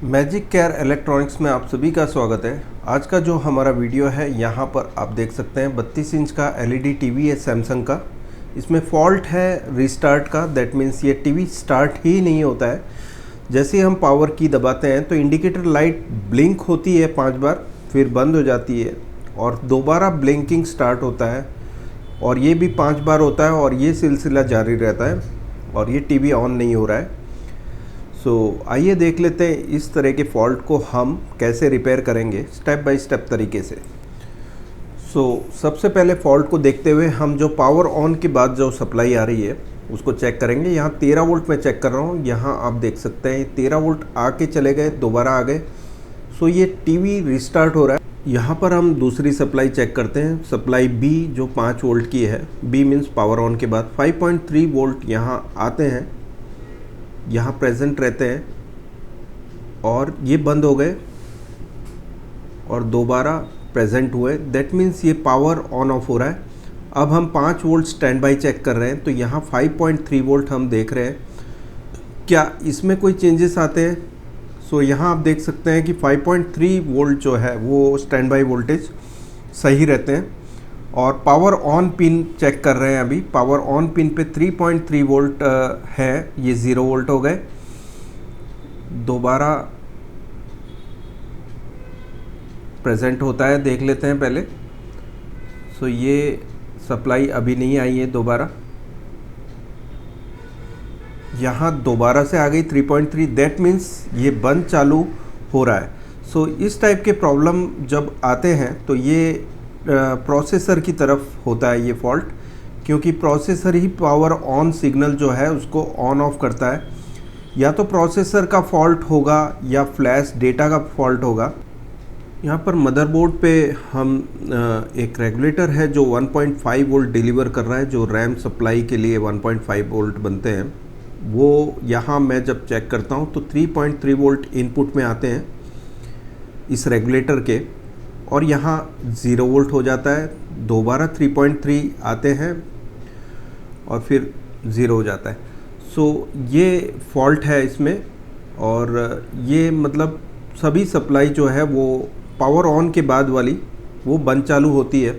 Magic care electronics में आप सभी का स्वागत है। आज का जो हमारा वीडियो है यहाँ पर आप देख सकते हैं 32 इंच का एलईडी टीवी है सैमसंग का। इसमें फॉल्ट है रीस्टार्ट का, दैट मीन्स ये टीवी स्टार्ट ही नहीं होता है। जैसे ही हम पावर की दबाते हैं तो इंडिकेटर लाइट ब्लिंक होती है 5 बार, फिर बंद हो जाती है और दोबारा ब्लिंकिंग स्टार्ट होता है और ये भी 5 बार होता है और ये सिलसिला जारी रहता है और ये टीवी ऑन नहीं हो रहा है। आइए देख लेते हैं इस तरह के फॉल्ट को हम कैसे रिपेयर करेंगे स्टेप बाय स्टेप तरीके से। सबसे पहले फॉल्ट को देखते हुए हम जो पावर ऑन के बाद जो सप्लाई आ रही है उसको चेक करेंगे। यहाँ 13 वोल्ट में चेक कर रहा हूँ, यहाँ आप देख सकते हैं 13 वोल्ट आके चले गए, दोबारा आ गए। ये टीवी रिस्टार्ट हो रहा है। यहाँ पर हम दूसरी सप्लाई चेक करते हैं, सप्लाई बी जो 5 वोल्ट की है। बी मीन्स पावर ऑन के बाद 5.3 वोल्ट यहाँ आते हैं, यहाँ प्रेजेंट रहते हैं और ये बंद हो गए और दोबारा प्रेजेंट हुए, दैट मीन्स ये पावर ऑन ऑफ हो रहा है। अब हम 5 वोल्ट स्टैंड बाई चेक कर रहे हैं तो यहाँ 5.3 वोल्ट हम देख रहे हैं, क्या इसमें कोई चेंजेस आते हैं? यहाँ आप देख सकते हैं कि 5.3 वोल्ट जो है वो स्टैंड बाई वोल्टेज सही रहते हैं। और पावर ऑन पिन चेक कर रहे हैं, अभी पावर ऑन पिन पे 3.3 वोल्ट है, ये 0 वोल्ट हो गए, दोबारा प्रेजेंट होता है, देख लेते हैं पहले। ये सप्लाई अभी नहीं आई है, दोबारा यहाँ दोबारा से आ गई 3.3, दैट मीन्स ये बंद चालू हो रहा है। इस टाइप के प्रॉब्लम जब आते हैं तो ये प्रोसेसर की तरफ होता है ये फॉल्ट, क्योंकि processor he power on signal जो है उसको ऑन ऑफ करता है। या तो प्रोसेसर का फॉल्ट होगा या फ्लैश डेटा का फॉल्ट होगा। यहाँ पर मदरबोर्ड पे हम एक रेगुलेटर है जो 1.5 वोल्ट डिलीवर कर रहा है, जो रैम सप्लाई के लिए 1.5 वोल्ट बनते हैं। वो यहाँ मैं जब चेक करता हूँ तो 3.3 वोल्ट इनपुट में आते हैं इस रेगुलेटर के और यहाँ 0 वोल्ट हो जाता है, दोबारा 3.3 आते हैं और फिर 0 हो जाता है। ये फॉल्ट है इसमें। और ये मतलब सभी सप्लाई जो है वो पावर ऑन के बाद वाली वो बंद चालू होती है,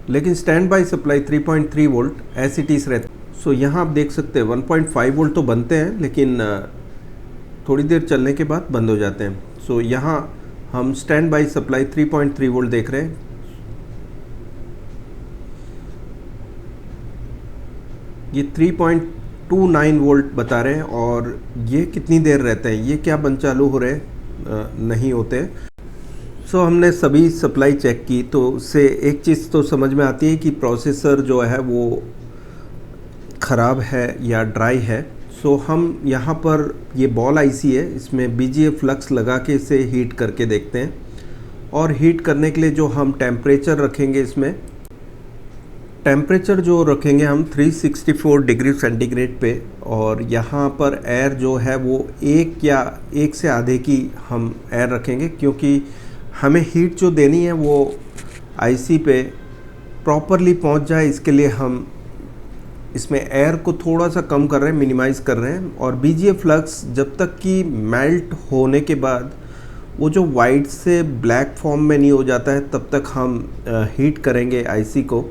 लेकिन स्टैंड बाई सप्लाई 3.3 वोल्ट ऐसी टीस रहती है। यहाँ आप देख सकते हैं 1.5 वोल्ट तो बनते हैं, लेकिन थोड़ी देर चलने के बाद बंद हो जाते हैं। यहाँ हम स्टैंड बाई सप्लाई 3.3 वोल्ट देख रहे हैं। ये 3.29 वोल्ट बता रहे हैं और ये कितनी देर रहते हैं, ये क्या बंद चालू हो रहे हैं? नहीं होते। हमने सभी सप्लाई चेक की तो उससे एक चीज़ तो समझ में आती है कि प्रोसेसर जो है वो ख़राब है या ड्राई है। हम यहाँ पर ये बॉल आईसी है, इसमें बीजीए फ्लक्स लगा के इसे हीट करके देखते हैं। और हीट करने के लिए जो हम टेम्परेचर रखेंगे, इसमें टेम्परेचर जो रखेंगे हम 364 डिग्री सेंटीग्रेड पे, और यहाँ पर एयर जो है वो 1 या 1 से आधे की हम एयर रखेंगे, क्योंकि हमें हीट जो देनी है वो आईसी पे प्रॉपरली पहुँच जाए, इसके लिए हम इसमें एयर को थोड़ा सा कम कर रहे हैं, मिनिमाइज़ कर रहे हैं। और बीजीए फ्लक्स जब तक कि मेल्ट होने के बाद वो जो वाइट से ब्लैक फॉर्म में नहीं हो जाता है, तब तक हम हीट करेंगे आईसी को।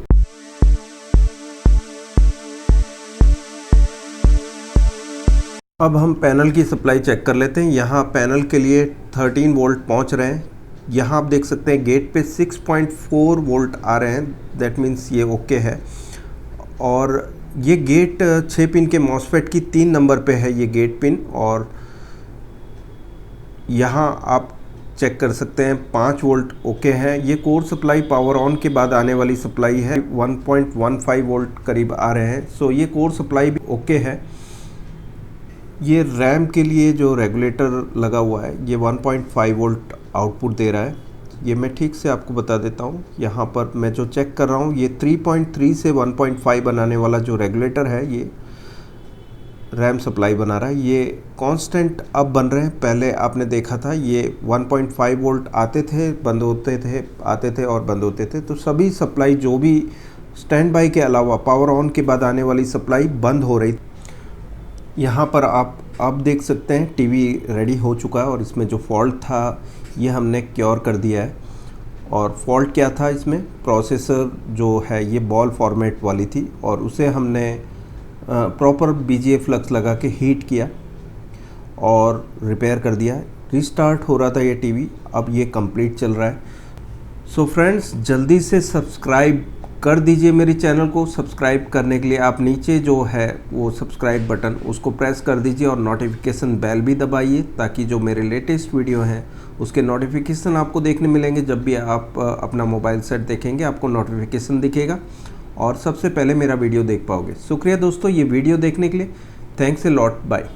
अब हम पैनल की सप्लाई चेक कर लेते हैं। यहाँ पैनल के लिए 13 वोल्ट पहुँच रहे हैं। यहाँ आप देख सकते हैं गेट पे 6.4 वोल्ट आ रहे हैं, दैट मीन्स ये ओके है। और ये गेट 6 पिन के मॉसफेट की 3 नंबर पे है ये गेट पिन। और यहाँ आप चेक कर सकते हैं 5 वोल्ट ओके है। ये कोर सप्लाई पावर ऑन के बाद आने वाली सप्लाई है, 1.15 वोल्ट करीब आ रहे हैं। ये कोर सप्लाई भी ओके है। ये रैम के लिए जो रेगुलेटर लगा हुआ है ये 1.5 वोल्ट आउटपुट दे रहा है। ये मैं ठीक से आपको बता देता हूँ। यहाँ पर मैं जो चेक कर रहा हूँ ये 3.3 से 1.5 बनाने वाला जो रेगुलेटर है ये रैम सप्लाई बना रहा है। ये कांस्टेंट अब बन रहे हैं, पहले आपने देखा था ये 1.5 वोल्ट आते थे, बंद होते थे, आते थे और बंद होते थे। तो सभी सप्लाई जो भी स्टैंड बाई के अलावा पावर ऑन के बाद आने वाली सप्लाई बंद हो रही। यहाँ पर आप आप देख सकते हैं टीवी रेडी हो चुका है और इसमें जो फॉल्ट था ये हमने क्योर कर दिया है। और फॉल्ट क्या था इसमें, प्रोसेसर जो है ये बॉल फॉर्मेट वाली थी और उसे हमने प्रॉपर BGA फ्लक्स लगा के हीट किया और रिपेयर कर दिया। रिस्टार्ट हो रहा था ये टीवी, अब ये कंप्लीट चल रहा है। सो फ्रेंड्स, जल्दी से सब्सक्राइब कर दीजिए मेरे चैनल को। सब्सक्राइब करने के लिए आप नीचे जो है वो सब्सक्राइब बटन उसको प्रेस कर दीजिए और नोटिफिकेशन बेल भी दबाइए ताकि जो मेरे लेटेस्ट वीडियो हैं उसके नोटिफिकेशन आपको देखने मिलेंगे। जब भी आप अपना मोबाइल सेट देखेंगे आपको नोटिफिकेशन दिखेगा और सबसे पहले मेरा वीडियो देख पाओगे। शुक्रिया दोस्तों ये वीडियो देखने के लिए। Thanks a lot, bye.